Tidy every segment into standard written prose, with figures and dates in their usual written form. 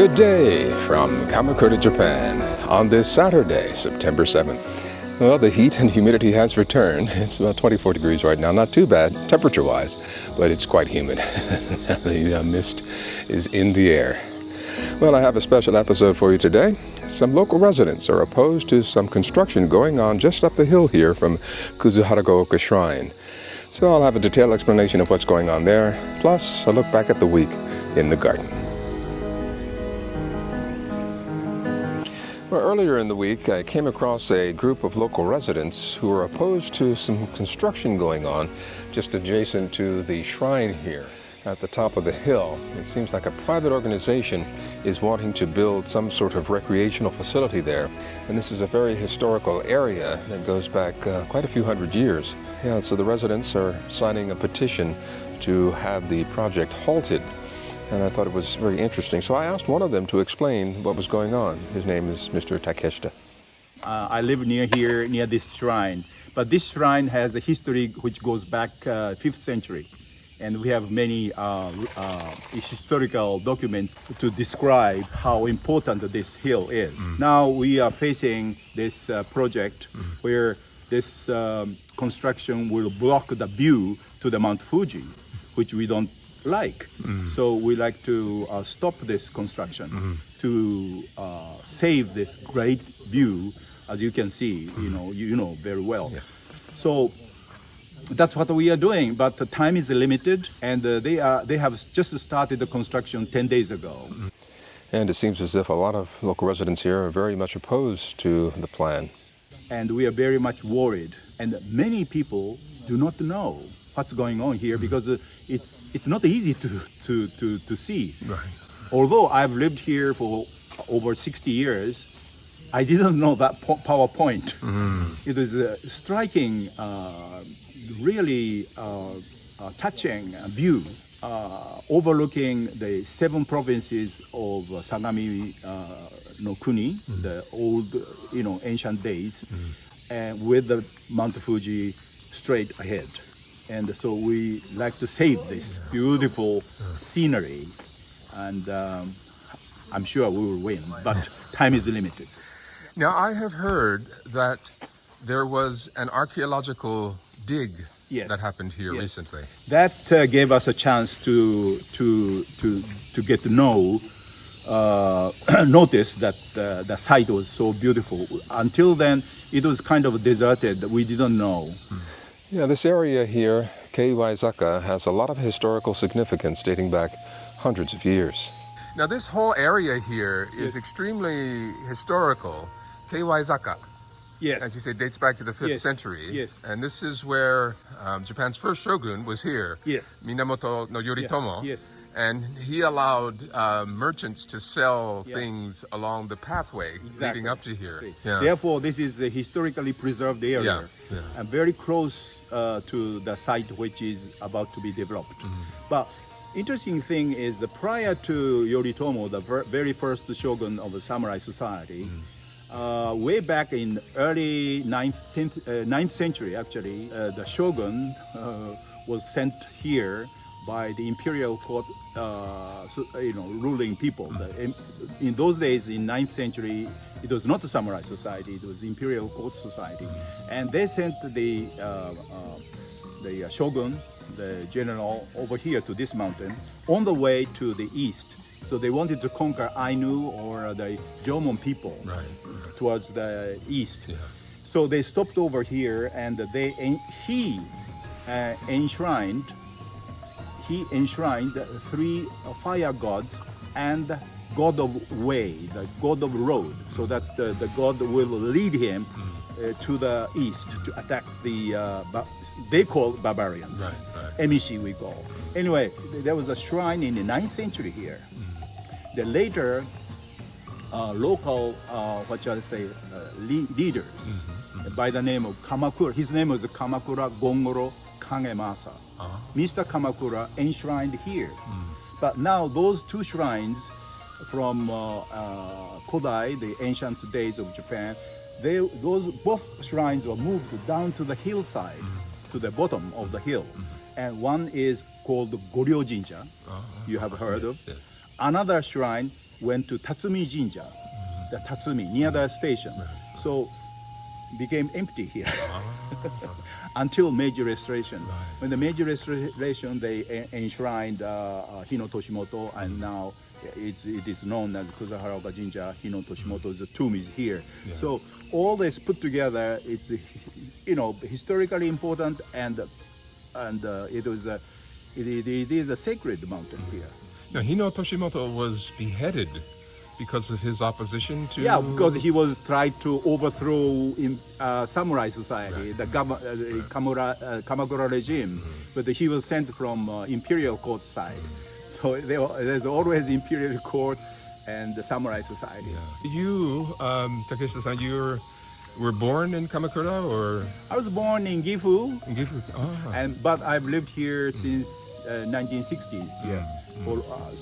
Good day from Kamakura, Japan, on this Saturday, September 7th. Well, the heat and humidity has returned. It's about 24 degrees right now. Not too bad, temperature-wise, but it's quite humid. The mist is in the air. Well, I have a special episode for you today. Some local residents are opposed to some construction going on just up the hill here from Kuzuharagoka Shrine. So I'll have a detailed explanation of what's going on there, plus a look back at the week in the garden. Well, earlier in the week, I came across a group of local residents who are opposed to some construction going on just adjacent to the shrine here at the top of the hill. It seems like a private organization is wanting to build some sort of recreational facility there. And this is a very historical area that goes back quite a few hundred years. Yeah, so the residents are signing a petition to have the project halted. And I thought it was very interesting. So I asked one of them to explain what was going on. His name is Mr. Takeshita. I live near here, near this shrine. But this shrine has a history which goes back 5th century. And we have many historical documents to describe how important this hill is. Now we are facing this project where this construction will block the view to the Mount Fuji, which we don't like. So we like to stop this construction to save this great view, as you can see, you know very well. Yeah. So that's what we are doing, but the time is limited, and they have just started the construction 10 days ago. And it seems as if a lot of local residents here are very much opposed to the plan. And we are very much worried, and many people do not know what's going on here because it's not easy to see. Right. Although I've lived here for over 60 years, I didn't know that PowerPoint. It was a striking, really touching view, overlooking the 7 provinces of Sagami no Kuni, the old, ancient days, and with the Mount Fuji straight ahead. And so we like to save this beautiful scenery, and I'm sure we will win, but time is limited. Now, I have heard that there was an archaeological dig that happened here recently. That gave us a chance to get to know, notice that the site was so beautiful. Until then, it was kind of deserted. We didn't know. Yeah, this area here, Keiwaizaka, has a lot of historical significance dating back hundreds of years. Now, this whole area here is extremely historical. Keiwaizaka, as you say, dates back to the 5th century. Yes. And this is where Japan's first shogun was here, Minamoto no Yoritomo. Yes. And he allowed merchants to sell things along the pathway leading up to here. Yeah. Therefore, this is a historically preserved area and very close to the site which is about to be developed. But interesting thing is that prior to Yoritomo, the very first shogun of the samurai society, way back in early 9th century, actually, the shogun was sent here by the imperial court, ruling people. In those days, in 9th century, it was not a samurai society; it was imperial court society, and they sent the shogun, the general, over here to this mountain on the way to the east. So they wanted to conquer Ainu or the Jomon people towards the east. Yeah. So they stopped over here, and he enshrined 3 fire gods and god of way, the god of road, so that the god will lead him to the east to attack the, they call barbarians. Emishi we call. Anyway, there was a shrine in the 9th century here. The later local, leaders by the name of Kamakura, his name was Kamakura Gongoro Kangemasa. Mr. Kamakura enshrined here. But now those 2 shrines from Kodai, the ancient days of Japan, both shrines were moved down to the hillside, to the bottom of the hill. And one is called Goryo Jinja, you have heard of. Another shrine went to Tatsumi Jinja, the Tatsumi, near the station. So became empty here until Meiji Restoration. When the Meiji Restoration, they enshrined Hino Toshimoto, and now it is known as Kusaharaoka Jinja. Hino Toshimoto's tomb is here. So all this put together, it's historically important, and it is a sacred mountain here. Now, Hino Toshimoto was beheaded because of his opposition to... Yeah, because he was tried to overthrow in samurai society, the Kamakura regime, but he was sent from imperial court side. So there's always imperial court and the samurai society. You, Takeshita-san, you were born in Kamakura, or...? I was born in Gifu. In Gifu, but I've lived here since 1960s.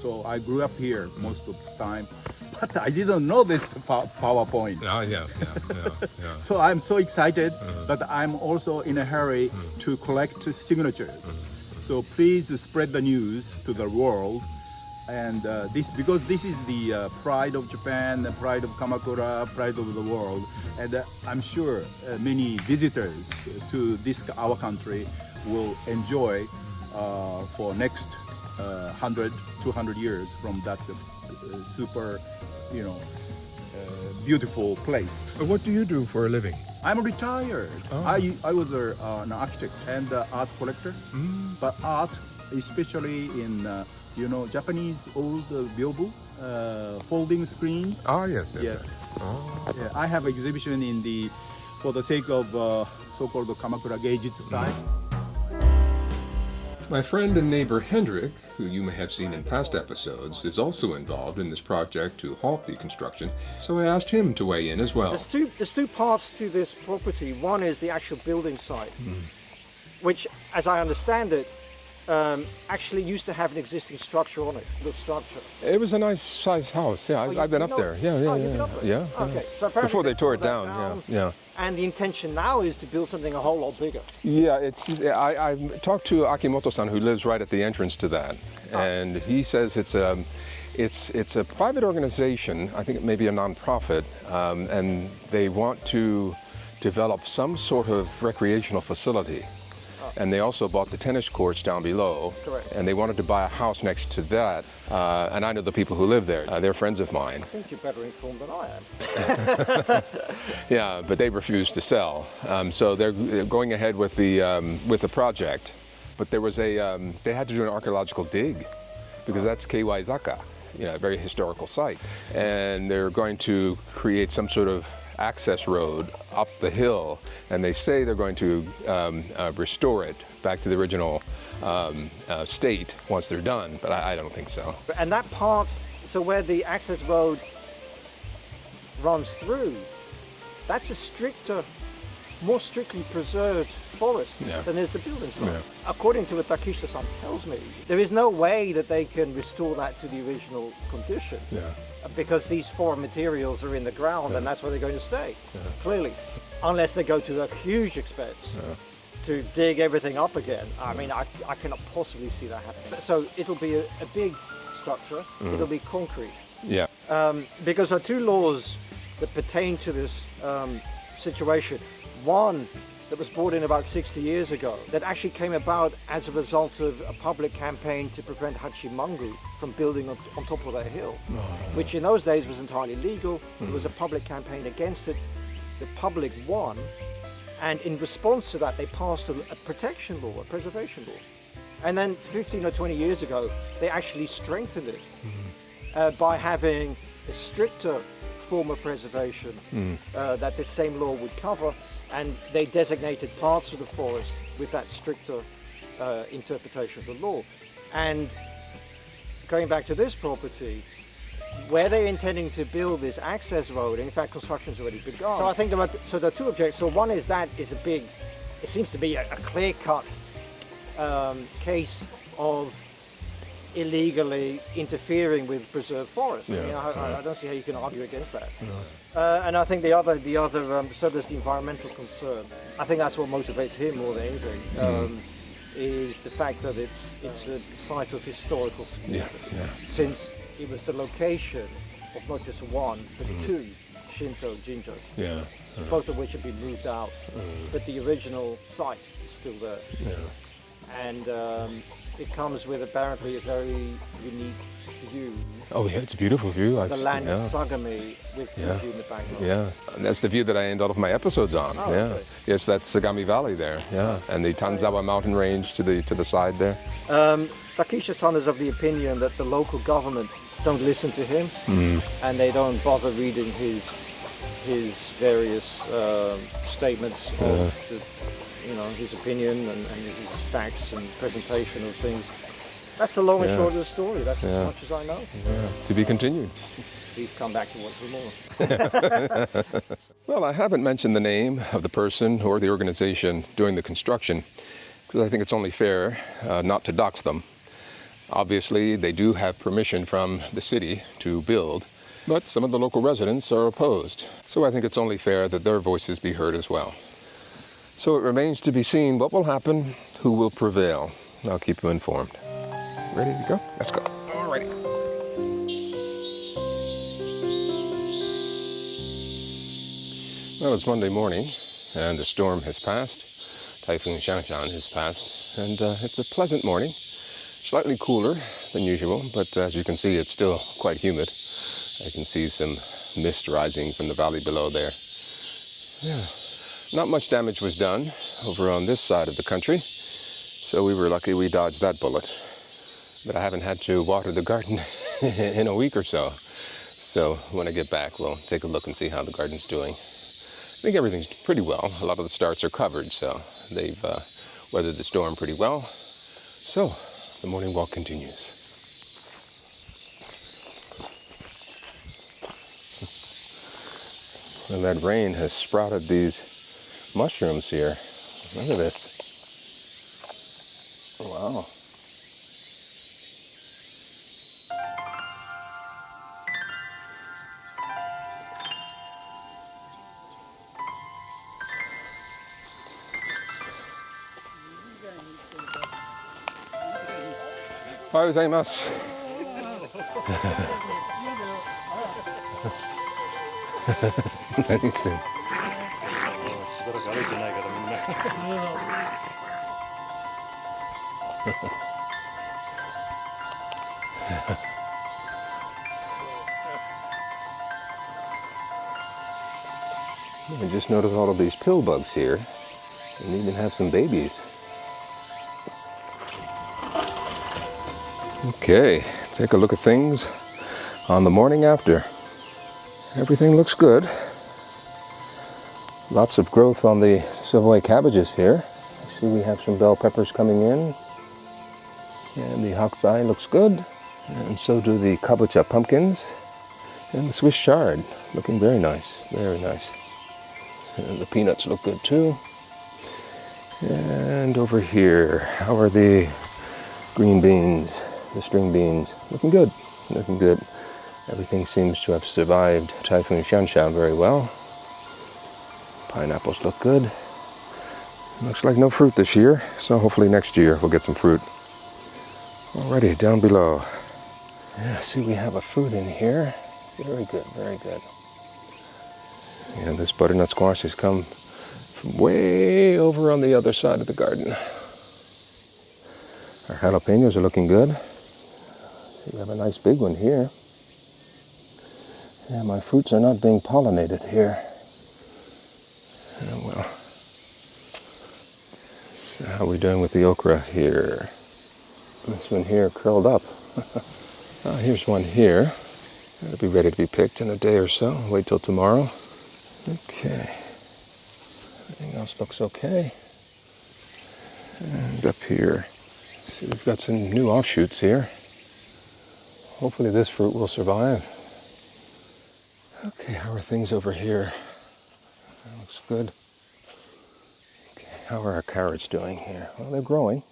So I grew up here most of the time. But I didn't know this PowerPoint. So I'm so excited, but I'm also in a hurry to collect signatures. So please spread the news to the world. And because this is the pride of Japan, the pride of Kamakura, pride of the world. And I'm sure many visitors to our country will enjoy for next 100, 200 years from that super, beautiful place. What do you do for a living? I'm retired. I was an architect and art collector, but art, especially in Japanese old ryobu, folding screens. Yes. I have exhibition for the sake of so-called Kamakura Geijitsu side. My friend and neighbor Hendrik, who you may have seen in past episodes, is also involved in this project to halt the construction, so I asked him to weigh in as well. There's two parts to this property. One is the actual building site, which, as I understand it, actually used to have an existing structure on it. The structure. It was a nice sized house. Yeah, I've been up there. Yeah. Okay. So before they tore it down. Yeah. And the intention now is to build something a whole lot bigger. Yeah, I talked to Akimoto-san, who lives right at the entrance to that, and he says it's a private organization. I think it may be a non-profit, and they want to develop some sort of recreational facility. And they also bought the tennis courts down below. Correct. And they wanted to buy a house next to that. And I know the people who live there. They're friends of mine. I think you're better informed than I am. Yeah, but they refused to sell. So they're going ahead with the project. But there was they had to do an archaeological dig, because that's Keiwaizaka, a very historical site. And they're going to create some sort of access road up the hill, and they say they're going to restore it back to the original state once they're done, but I don't think so. And that part, so where the access road runs through, that's a more strictly preserved forest than is the building site. According to what Takeshita-san tells me, there is no way that they can restore that to the original condition. Because these foreign materials are in the ground, and that's where they're going to stay, clearly. Unless they go to a huge expense to dig everything up again. I mean, I cannot possibly see that happening. So it'll be a big structure, it'll be concrete. Because there are two laws that pertain to this situation. One that was brought in about 60 years ago, that actually came about as a result of a public campaign to prevent Hachimangu from building on top of that hill, which in those days was entirely legal. There was a public campaign against it. The public won, and in response to that, they passed a protection law, a preservation law. And then 15 or 20 years ago, they actually strengthened it by having a stricter form of preservation that this same law would cover. And they designated parts of the forest with that stricter interpretation of the law. And going back to this property, where they're intending to build this access road, in fact, construction's already begun. So I think there are two objects. So one is that is it seems to be a clear-cut case of illegally interfering with preserved forest. I don't see how you can argue against that. And I think the other so there's the environmental concern. I think that's what motivates him more than anything, is the fact that it's a site of historical significance. Since it was the location of not just one, but two Shinto jinjo, Yeah. both of which have been moved out, but the original site is still there. Yeah. And it comes with apparently a very unique view. Oh yeah, it's a beautiful view. The land of Sagami with Fuji in the background. Yeah, and that's the view that I end all of my episodes on. Oh, yeah. okay. Yes, that's Sagami Valley there. Yeah. And the Tanzawa mountain range to the side there. Takisha-san is of the opinion that the local government don't listen to him, and they don't bother reading his various statements of his opinion and his facts and presentation of things. That's the long and short of the story. That's as much as I know. Yeah. To be continued. Please come back to watch for more. Well, I haven't mentioned the name of the person or the organization doing the construction because I think it's only fair not to dox them. Obviously, they do have permission from the city to build, but some of the local residents are opposed. So I think it's only fair that their voices be heard as well. So it remains to be seen what will happen, who will prevail. I'll keep you informed. Ready to go? Let's go. All righty. Well, it's Monday morning, and the storm has passed. Typhoon Shanshan has passed, and it's a pleasant morning. Slightly cooler than usual, but as you can see, it's still quite humid. I can see some mist rising from the valley below there. Yeah. Not much damage was done over on this side of the country, so we were lucky we dodged that bullet. But I haven't had to water the garden in a week or so. So when I get back, we'll take a look and see how the garden's doing. I think everything's pretty well. A lot of the starts are covered, so they've weathered the storm pretty well. So the morning walk continues. And that rain has sprouted these mushrooms here. Look at this. Wow. Ohayou gozaimasu. Anything. I just noticed all of these pill bugs here, and even have some babies. Okay, take a look at things on the morning after. Everything looks good. Lots of growth on the Savoy cabbages here. I see we have some bell peppers coming in. And the hakusai looks good. And so do the kabocha pumpkins. And the Swiss chard, looking very nice, very nice. And the peanuts look good too. And over here, how are the green beans, the string beans? Looking good, looking good. Everything seems to have survived Typhoon Shanshan very well. Pineapples look good. Looks like no fruit this year, so hopefully next year we'll get some fruit. Alrighty, down below. Yeah, see we have a fruit in here. Very good, very good. And this butternut squash has come from way over on the other side of the garden. Our jalapenos are looking good. See, we have a nice big one here. Yeah, my fruits are not being pollinated here. Oh, well. So how are we doing with the okra here? This one here curled up. Here's one here. It'll be ready to be picked in a day or so. Wait till tomorrow. Okay. Everything else looks okay. And up here, see, we've got some new offshoots here. Hopefully this fruit will survive. Okay, how are things over here? That looks good. Okay, how are our carrots doing here? Well, they're growing.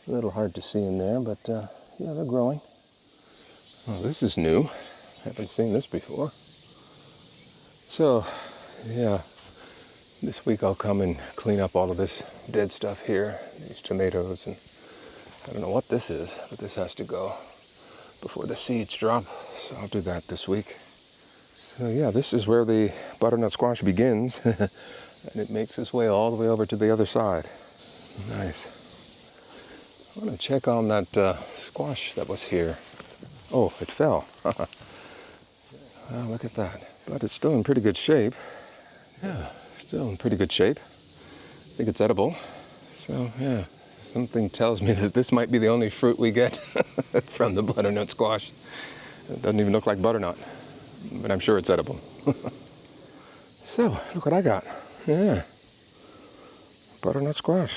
A little hard to see in there, but yeah, they're growing. Well, this is new. Haven't seen this before. So, yeah, this week I'll come and clean up all of this dead stuff here. These tomatoes, and I don't know what this is, but this has to go. before the seeds drop. So I'll do that this week. So yeah, this is where the butternut squash begins. And it makes its way all the way over to the other side. Nice. I want to check on that squash that was here. Oh, it fell. Wow, look at that. But it's still in pretty good shape. Yeah, still in pretty good shape. I think it's edible. So yeah, something tells me that this might be the only fruit we get from the butternut squash. It doesn't even look like butternut, but I'm sure it's edible. So, look what I got. Yeah, butternut squash.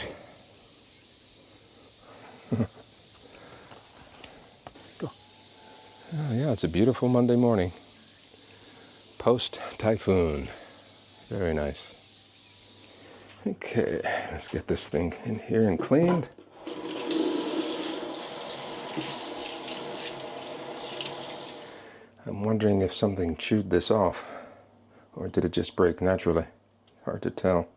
Go. Oh yeah, it's a beautiful Monday morning. Post-typhoon. Very nice. Okay, let's get this thing in here and cleaned. I'm wondering if something chewed this off, or did it just break naturally? Hard to tell,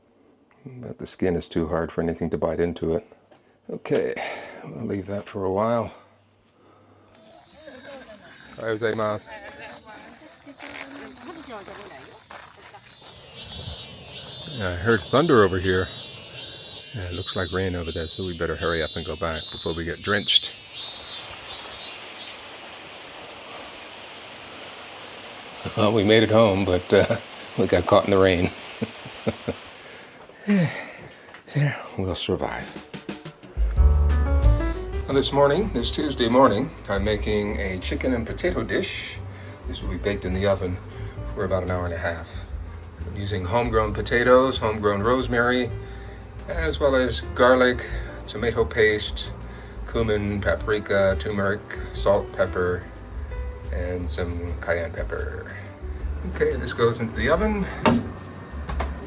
but the skin is too hard for anything to bite into it. Okay, we'll leave that for a while. Ohayou. I heard thunder over here. Yeah, it looks like rain over there, so we better hurry up and go back before we get drenched. Well, we made it home, but we got caught in the rain. Yeah, we'll survive. Well, this Tuesday morning, I'm making a chicken and potato dish. This will be baked in the oven for about an hour and a half. I'm using homegrown potatoes, homegrown rosemary, as well as garlic, tomato paste, cumin, paprika, turmeric, salt, pepper, and some cayenne pepper. Okay, this goes into the oven.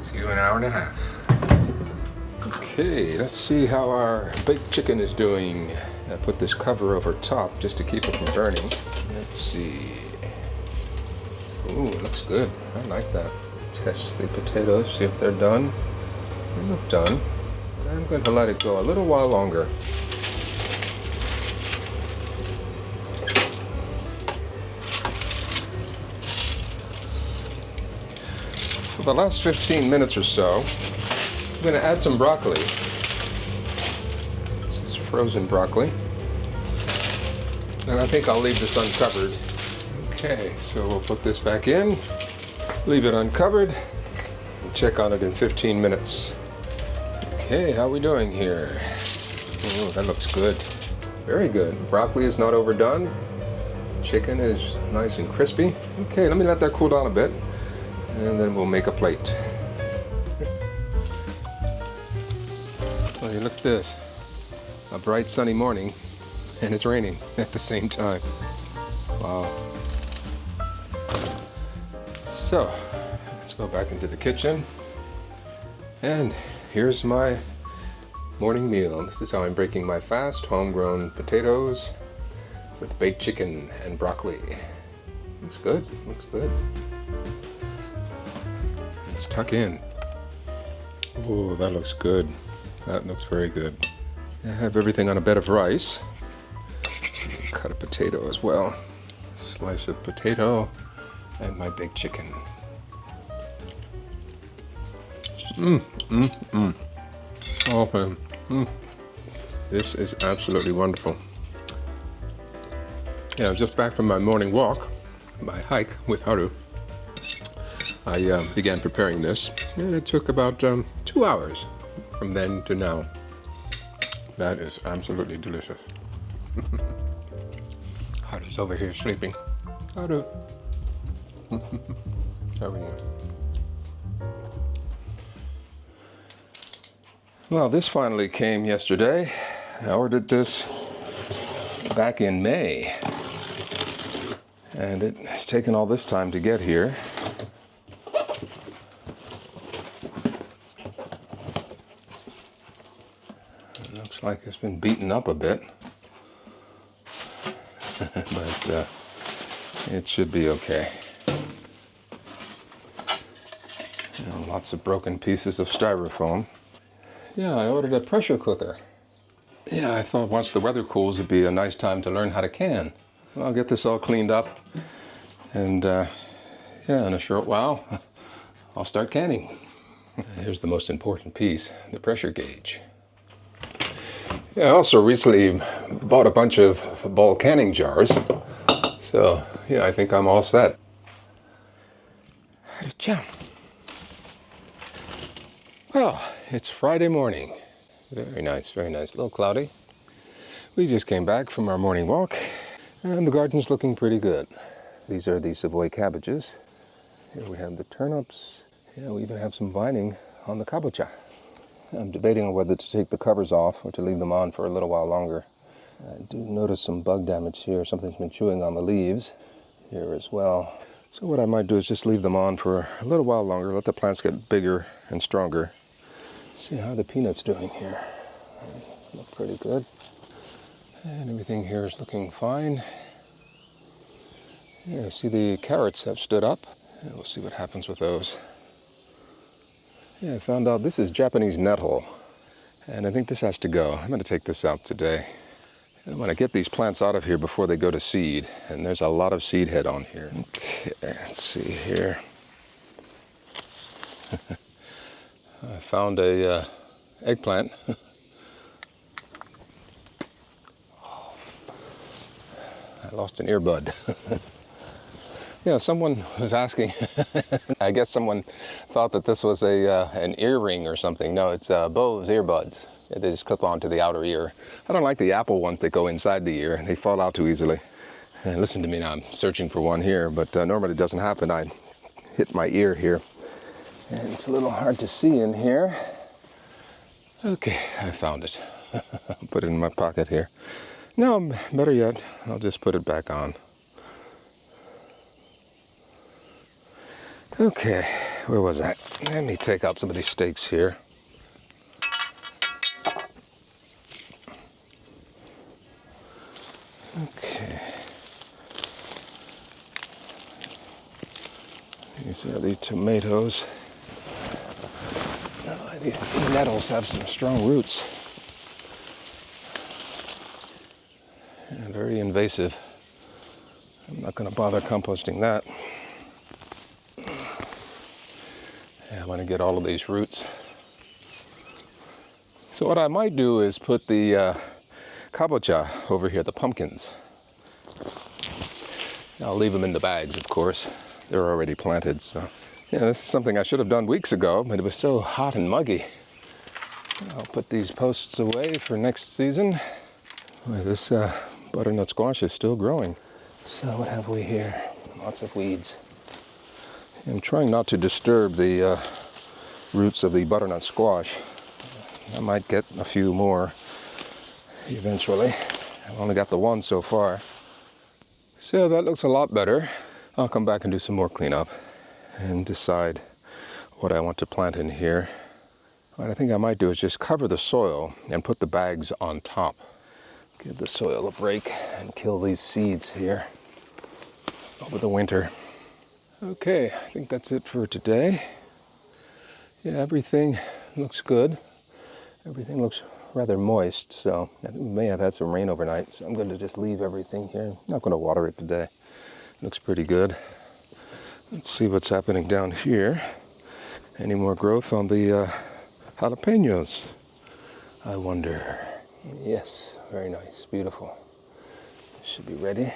See you in an hour and a half. Okay, let's see how our baked chicken is doing. I put this cover over top just to keep it from burning. Let's see. Ooh, it looks good. I like that. Test the potatoes, see if they're done. They look done. I'm going to let it go a little while longer. For the last 15 minutes or so, I'm going to add some broccoli. This is frozen broccoli. And I think I'll leave this uncovered. Okay, so we'll put this back in, leave it uncovered, and check on it in 15 minutes. Okay, how are we doing here? Oh, that looks good. Very good. Broccoli is not overdone. Chicken is nice and crispy. Okay, let me let that cool down a bit, and then we'll make a plate. Well, look at this. A bright sunny morning, and it's raining at the same time. Wow. So, let's go back into the kitchen. And here's my morning meal. This is how I'm breaking my fast. Homegrown potatoes with baked chicken and broccoli. Looks good, looks good. Let's tuck in. Oh, that looks good. That looks very good. I have everything on a bed of rice. Cut a potato as well. Slice of potato and my baked chicken. Oh man, This is absolutely wonderful. Yeah, I was just back from my morning walk, my hike with Haru. I began preparing this, and it took about 2 hours from then to now. That is absolutely delicious. Haru's over here sleeping. Haru. How are you? Well, this finally came yesterday. I ordered this back in May, and it's taken all this time to get here. It looks like it's been beaten up a bit, but it should be okay. Lots of broken pieces of styrofoam. Yeah, I ordered a pressure cooker. Yeah, I thought once the weather cools, it'd be a nice time to learn how to can. I'll get this all cleaned up, and yeah, in a short while, I'll start canning. Here's the most important piece, the pressure gauge. Yeah, I also recently bought a bunch of ball canning jars, so yeah, I think I'm all set. Well, it's Friday morning. Very nice, very nice. A little cloudy. We just came back from our morning walk, and the garden's looking pretty good. These are the Savoy cabbages. Here we have the turnips. Yeah, we even have some vining on the kabocha. I'm debating on whether to take the covers off or to leave them on for a little while longer. I do notice some bug damage here. Something's been chewing on the leaves here as well. So what I might do is just leave them on for a little while longer, let the plants get bigger and stronger. See how the peanut's doing here. They look pretty good. And everything here is looking fine. Yeah, see the carrots have stood up. And we'll see what happens with those. Yeah, I found out this is Japanese nettle, and I think this has to go. I'm going to take this out today. I want to get these plants out of here before they go to seed, and there's a lot of seed head on here. Okay, let's see here. I found a eggplant. I lost an earbud. Yeah, someone was asking, I guess someone thought that this was an earring or something. No, it's Bose earbuds. They just clip onto the outer ear. I don't like the Apple ones that go inside the ear. They fall out too easily. And listen to me now, I'm searching for one here, but normally it doesn't happen. I hit my ear here, and it's a little hard to see in here. Okay, I found it. Put it in my pocket here. No, better yet, I'll just put it back on. Okay, where was I? Let me take out some of these stakes here. Okay. These are the tomatoes. Oh, these nettles have some strong roots. And very invasive. I'm not going to bother composting that. I want to get all of these roots. So what I might do is put the kabocha over here, the pumpkins. I'll leave them in the bags, of course. They're already planted, so. Yeah, this is something I should have done weeks ago, but it was so hot and muggy. I'll put these posts away for next season. Boy, this butternut squash is still growing. So what have we here? Lots of weeds. I'm trying not to disturb the roots of the butternut squash. I might get a few more eventually. I've only got the one so far. So that looks a lot better. I'll come back and do some more cleanup and decide what I want to plant in here. What I think I might do is just cover the soil and put the bags on top. Give the soil a break and kill these seeds here over the winter. Okay, I think that's it for today. Yeah, everything looks good. Everything looks rather moist, so I think we may have had some rain overnight, so I'm going to just leave everything here. I'm not going to water it today. It looks pretty good. Let's see what's happening down here. Any more growth on the jalapenos, I wonder. Yes, very nice, beautiful. Should be ready.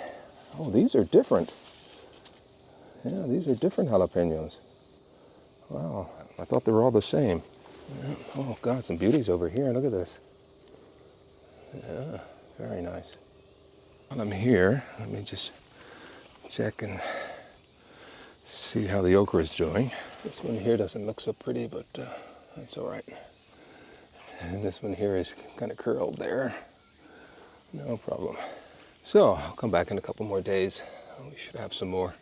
Oh, these are different. Yeah, these are different jalapenos. Wow, I thought they were all the same. Yeah. Oh God, some beauties over here. Look at this. Yeah, very nice. While I'm here, let me just check and see how the okra is doing. This one here doesn't look so pretty, but that's all right. And this one here is kind of curled there. No problem. So I'll come back in a couple more days. We should have some more.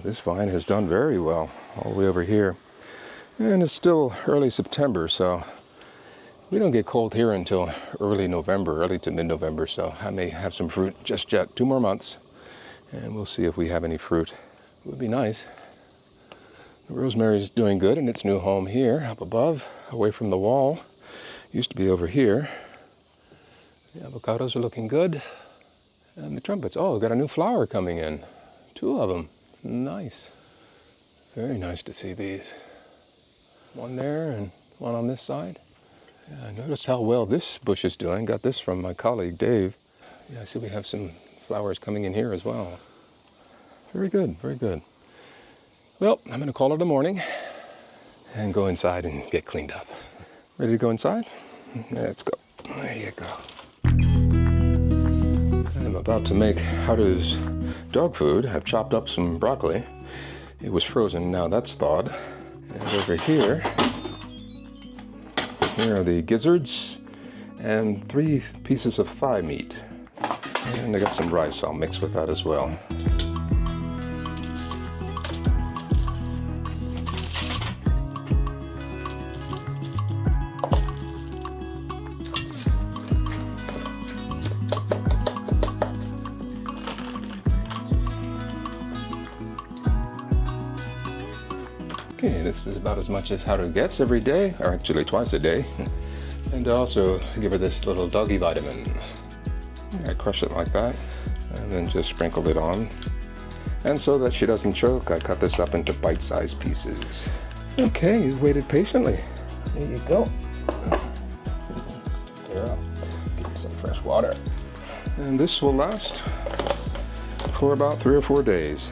This vine has done very well all the way over here. And it's still early September, so we don't get cold here until early November, early to mid-November, so I may have some fruit just yet. 2 more months, and we'll see if we have any fruit. It would be nice. The rosemary is doing good in its new home here, up above, away from the wall. Used to be over here. The avocados are looking good. And the trumpets. Oh, got a new flower coming in. 2 of them. Nice. Very nice to see these. One there and one on this side. Yeah, I noticed how well this bush is doing. Got this from my colleague Dave. Yeah, I see we have some flowers coming in here as well. Very good, very good. Well, I'm going to call it a morning and go inside and get cleaned up. Ready to go inside? Let's go. There you go. I'm about to make Haru's dog food. I've chopped up some broccoli. It was frozen, now that's thawed. And over here are the gizzards and 3 pieces of thigh meat. And I got some rice I'll mix with that as well. Okay, this is about as much as Haru gets every day, or actually twice a day. And I also give her this little doggy vitamin. I crush it like that, and then just sprinkle it on. And so that she doesn't choke, I cut this up into bite-sized pieces. Okay, you waited patiently. There you go. Girl, give you some fresh water. And this will last for about 3 or 4 days.